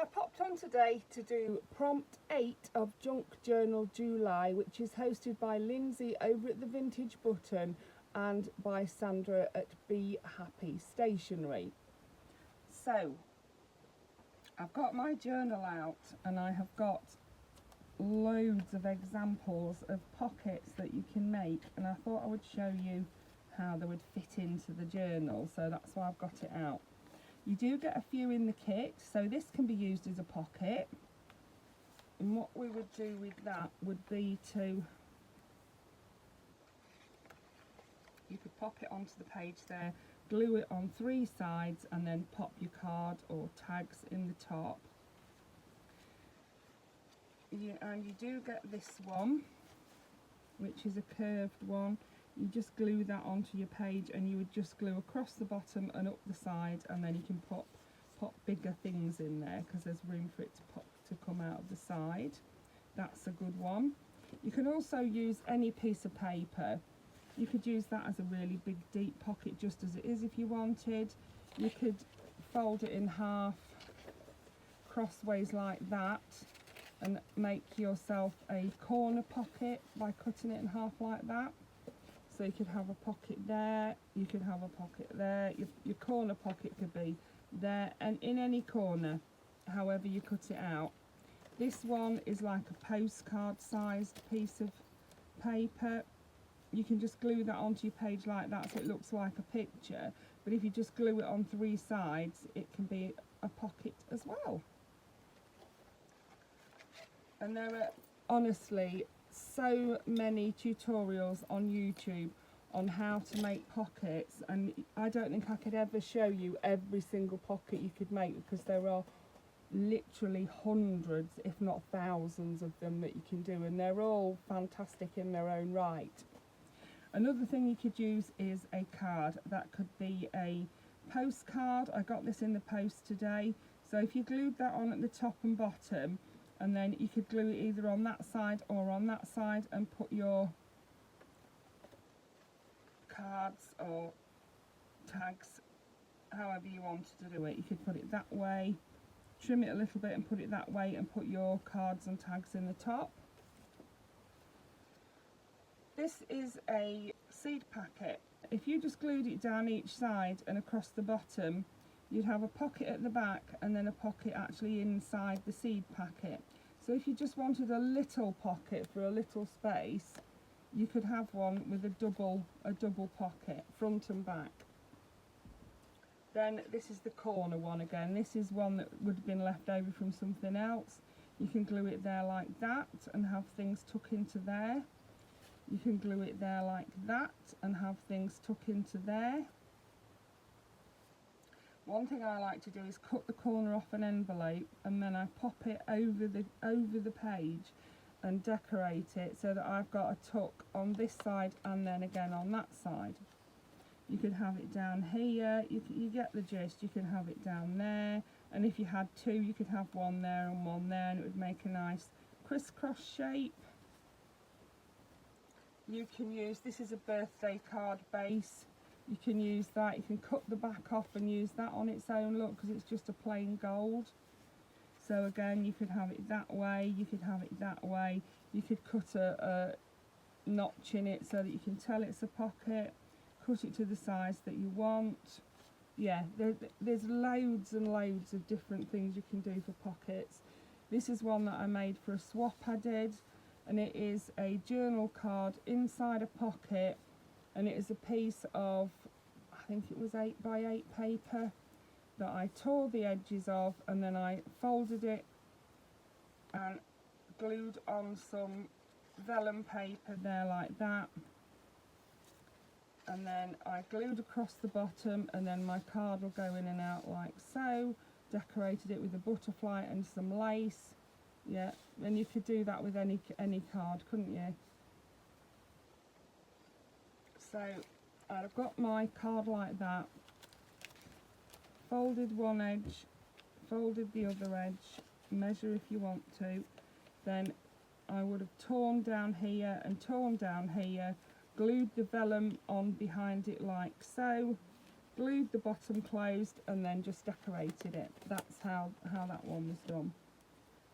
I popped on today to do prompt 8 of Junk Journal July, which is hosted by Lindsey over at the Vintage Button and by Sandra at Be Happy Stationery. So I've got my journal out and I have got loads of examples of pockets that you can make, and I thought I would show you how they would fit into the journal, so that's why I've got it out. You do get a few in the kit, so this can be used as a pocket, and what we would do with that would be to, you could pop it onto the page there, glue it on 3 sides and then pop your card or tags in the top. And you do get this one, which is a curved one. You just glue that onto your page, and you would just glue across the bottom and up the side, and then you can pop bigger things in there because there's room for it to come out of the side. That's a good one. You can also use any piece of paper. You could use that as a really big deep pocket just as it is if you wanted. You could fold it in half crossways like that and make yourself a corner pocket by cutting it in half like that. So you could have a pocket there, you could have a pocket there, your corner pocket could be there and in any corner, however you cut it out. This one is like a postcard sized piece of paper. You can just glue that onto your page like that so it looks like a picture, but if you just glue it on 3 sides, it can be a pocket as well. And there are honestly so many tutorials on YouTube on how to make pockets, and I don't think I could ever show you every single pocket you could make because there are literally hundreds if not thousands of them that you can do, and they're all fantastic in their own right. Another thing you could use is a card. That could be a postcard. I got this in the post today, so if you glued that on at the top and bottom, and then you could glue it either on that side or on that side and put your cards or tags however you wanted to do it. You could put it that way, trim it a little bit and put it that way and put your cards and tags in the top. This is a seed packet. If you just glued it down each side and across the bottom, you'd have a pocket at the back and then a pocket actually inside the seed packet. So if you just wanted a little pocket for a little space, you could have one with a double pocket, front and back. Then this is the corner one again. This is one that would have been left over from something else. You can glue it there like that and have things tuck into there. You can glue it there like that and have things tuck into there. One thing I like to do is cut the corner off an envelope and then I pop it over the page and decorate it so that I've got a tuck on this side and then again on that side. You could have it down here, you get the gist. You can have it down there, and if you had 2 you could have one there and one there, and it would make a nice crisscross shape. You can use, this is a birthday card base. You can use that, you can cut the back off and use that on its own, look, because it's just a plain gold. So again, you could have it that way, you could have it that way. You could cut a notch in it so that you can tell it's a pocket, cut it to the size that you want. Yeah, there's loads and loads of different things you can do for pockets. This is one that I made for a swap I did, and it is a journal card inside a pocket. And it is a piece of, I think it was 8 by 8 paper that I tore the edges of, and then I folded it and glued on some vellum paper there like that. And then I glued across the bottom, and then my card will go in and out like so. Decorated it with a butterfly and some lace. Yeah, and you could do that with any card, couldn't you? So I've got my card like that, folded one edge, folded the other edge, measure if you want to, then I would have torn down here and torn down here, glued the vellum on behind it like so, glued the bottom closed and then just decorated it. That's how that one was done.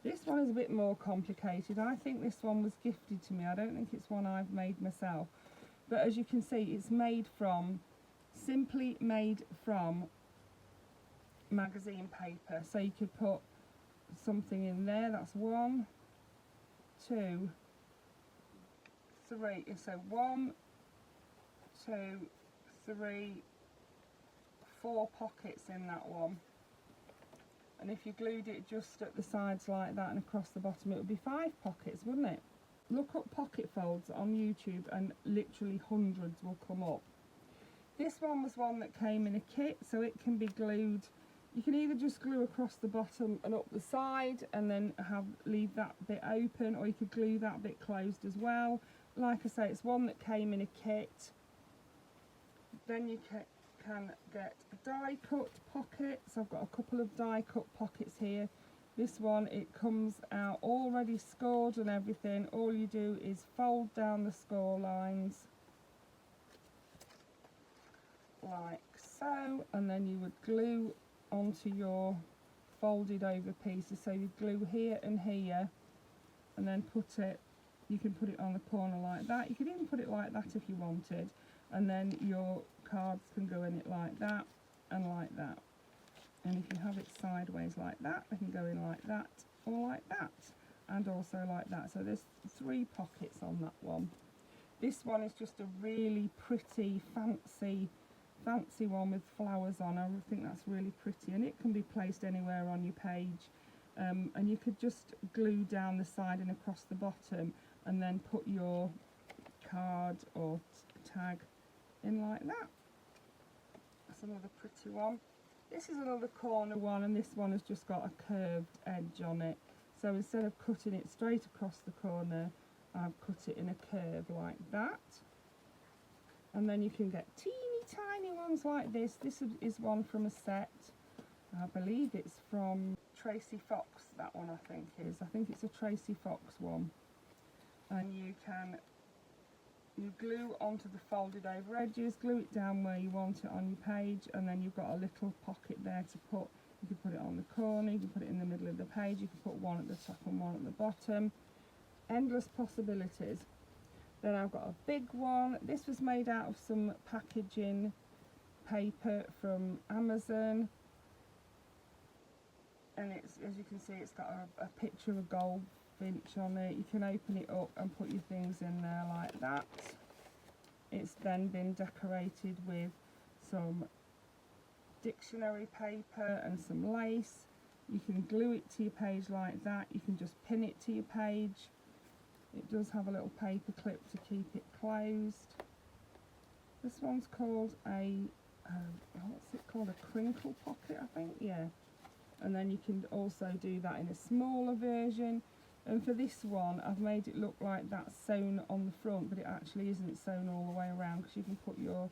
This one is a bit more complicated. I think this one was gifted to me. I don't think it's one I've made myself. But as you can see, it's simply made from magazine paper. So you could put something in there. That's 1, 2, 3. So 1, 2, 3, 4 pockets in that one. And if you glued it just at the sides like that and across the bottom, it would be 5 pockets, wouldn't it? Look up pocket folds on YouTube and literally hundreds will come up. This one was one that came in a kit, so it can be glued. You can either just glue across the bottom and up the side and then leave that bit open, or you could glue that bit closed as well. Like I say, it's one that came in a kit. Then you can get die cut pockets. I've got a couple of die cut pockets here. This one, it comes out already scored and everything. All you do is fold down the score lines like so, and then you would glue onto your folded over pieces. So you glue here and here and then you can put it on the corner like that. You could even put it like that if you wanted, and then your cards can go in it like that and like that. And if you have it sideways like that, they can go in like that or like that, and also like that. So there's 3 pockets on that one. This one is just a really pretty fancy one with flowers on. I think that's really pretty, and it can be placed anywhere on your page. And you could just glue down the side and across the bottom and then put your card or tag in like that. That's another pretty one. This is another corner one, and this one has just got a curved edge on it. So instead of cutting it straight across the corner, I've cut it in a curve like that. And then you can get teeny tiny ones like this. This is one from a set. I believe it's from Tracy Fox, that one I think is. I think it's a Tracy Fox one. And you glue onto the folded over edges, glue it down where you want it on your page, and then you've got a little pocket there to put. You can put it on the corner, you can put it in the middle of the page, you can put one at the top and one at the bottom. Endless possibilities. Then I've got a big one. This was made out of some packaging paper from Amazon, and it's, as you can see, it's got a picture of a goldfinch on it. You can open it up and put your things in there like that. It's then been decorated with some dictionary paper and some lace. You can glue it to your page like that. You can just pin it to your page. It does have a little paper clip to keep it closed. This one's called what's it called? A crinkle pocket, I think, yeah. And then you can also do that in a smaller version. And for this one, I've made it look like that's sewn on the front, but it actually isn't sewn all the way around, because you can put your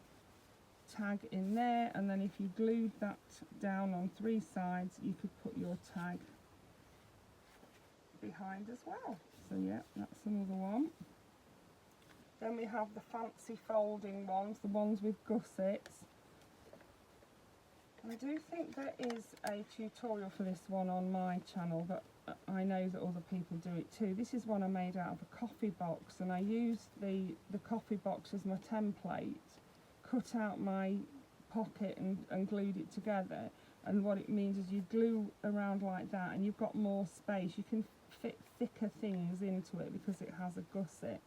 tag in there, and then if you glued that down on 3 sides, you could put your tag behind as well. So yeah, that's another one. Then we have the fancy folding ones, the ones with gussets. And I do think there is a tutorial for this one on my channel, but I know that other people do it too. This is one I made out of a coffee box, and I used the coffee box as my template, cut out my pocket and glued it together. And what it means is you glue around like that and you've got more space. You can fit thicker things into it because it has a gusset.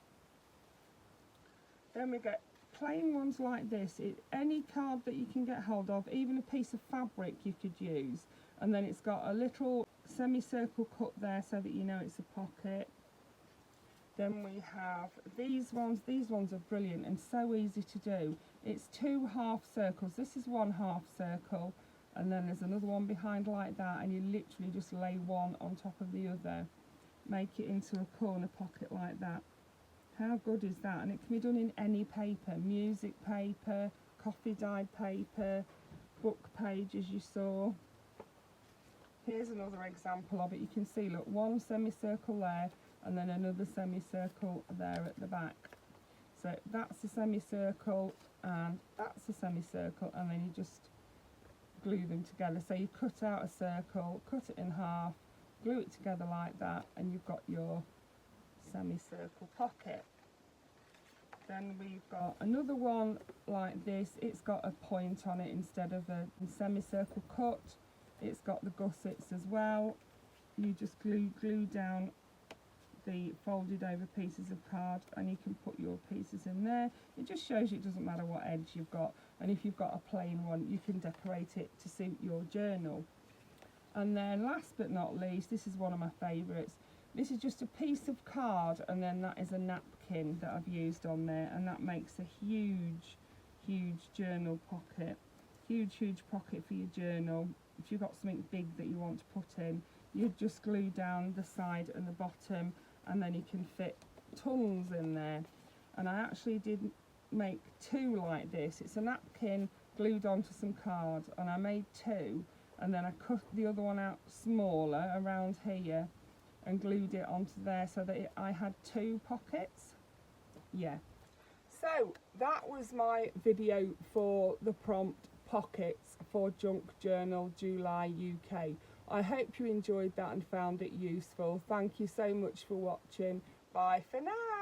Then we get plain ones like this. Any card that you can get hold of, even a piece of fabric you could use, and then it's got a little semicircle cut there so that you know it's a pocket. Then we have these ones. These ones are brilliant and so easy to do. It's 2 half circles. This is 1 half circle, and then there's another one behind like that, and you literally just lay one on top of the other. Make it into a corner pocket like that. How good is that? And it can be done in any paper, music paper, coffee dyed paper, book page as you saw. Here's another example of it. You can see, look, one semicircle there and then another semicircle there at the back. So that's a semicircle, and that's a semicircle, and then you just glue them together. So you cut out a circle, cut it in half, glue it together like that, and you've got your semicircle pocket. Then we've got another one like this. It's got a point on it instead of a semicircle cut. It's got the gussets as well. You just glue down the folded over pieces of card, and you can put your pieces in there. It just shows you it doesn't matter what edge you've got, and if you've got a plain one you can decorate it to suit your journal. And then last but not least, this is one of my favourites. This is just a piece of card, and then that is a napkin that I've used on there, and that makes a huge journal pocket. Huge pocket for your journal. If you've got something big that you want to put in, you just glue down the side and the bottom, and then you can fit tons in there. And I actually did make two like this. It's a napkin glued onto some card, and I made two, and then I cut the other one out smaller around here and glued it onto there so that I had two pockets. Yeah. So that was my video for the prompt pockets for Junk Journal July UK. I hope you enjoyed that and found it useful. Thank you so much for watching. Bye for now.